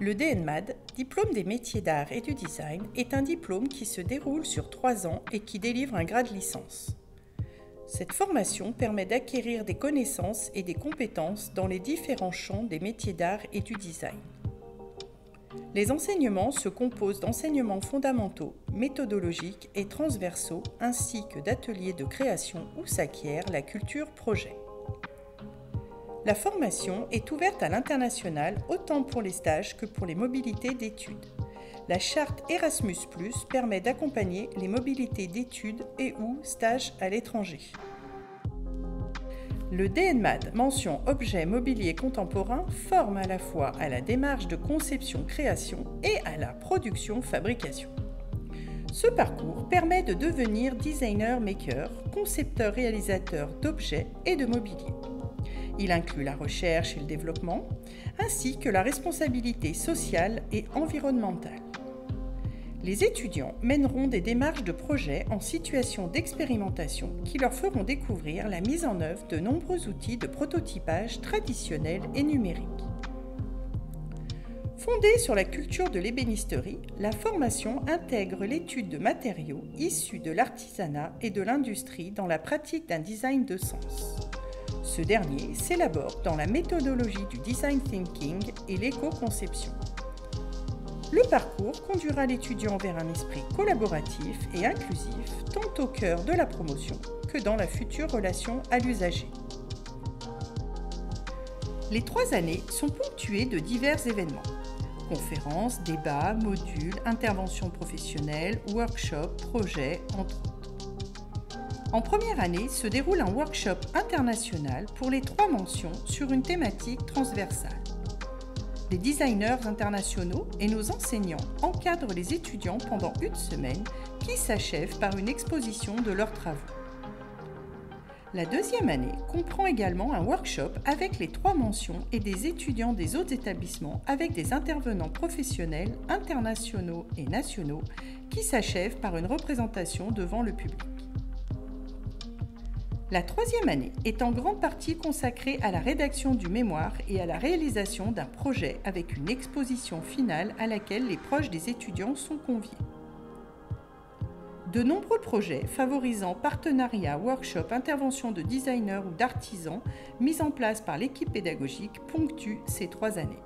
Le DNMAD, Diplôme des métiers d'art et du design, est un diplôme qui se déroule sur 3 ans et qui délivre un grade licence. Cette formation permet d'acquérir des connaissances et des compétences dans les différents champs des métiers d'art et du design. Les enseignements se composent d'enseignements fondamentaux, méthodologiques et transversaux, ainsi que d'ateliers de création où s'acquiert la culture projet. La formation est ouverte à l'international autant pour les stages que pour les mobilités d'études. La charte Erasmus+ permet d'accompagner les mobilités d'études et ou stages à l'étranger. Le DNMAD, mention objet mobilier contemporain, forme à la fois à la démarche de conception-création et à la production-fabrication. Ce parcours permet de devenir designer-maker, concepteur-réalisateur d'objets et de mobilier. Il inclut la recherche et le développement, ainsi que la responsabilité sociale et environnementale. Les étudiants mèneront des démarches de projet en situation d'expérimentation qui leur feront découvrir la mise en œuvre de nombreux outils de prototypage traditionnels et numériques. Fondée sur la culture de l'ébénisterie, la formation intègre l'étude de matériaux issus de l'artisanat et de l'industrie dans la pratique d'un design de sens. Ce dernier s'élabore dans la méthodologie du design thinking et l'éco-conception. Le parcours conduira l'étudiant vers un esprit collaboratif et inclusif, tant au cœur de la promotion que dans la future relation à l'usager. Les 3 années sont ponctuées de divers événements. Conférences, débats, modules, interventions professionnelles, workshops, projets, entre autres. En première année se déroule un workshop international pour les 3 mentions sur une thématique transversale. Les designers internationaux et nos enseignants encadrent les étudiants pendant une semaine qui s'achève par une exposition de leurs travaux. La 2e année comprend également un workshop avec les 3 mentions et des étudiants des autres établissements avec des intervenants professionnels, internationaux et nationaux qui s'achève par une représentation devant le public. La 3e année est en grande partie consacrée à la rédaction du mémoire et à la réalisation d'un projet avec une exposition finale à laquelle les proches des étudiants sont conviés. De nombreux projets favorisant partenariats, workshops, interventions de designers ou d'artisans mis en place par l'équipe pédagogique ponctuent ces 3 années.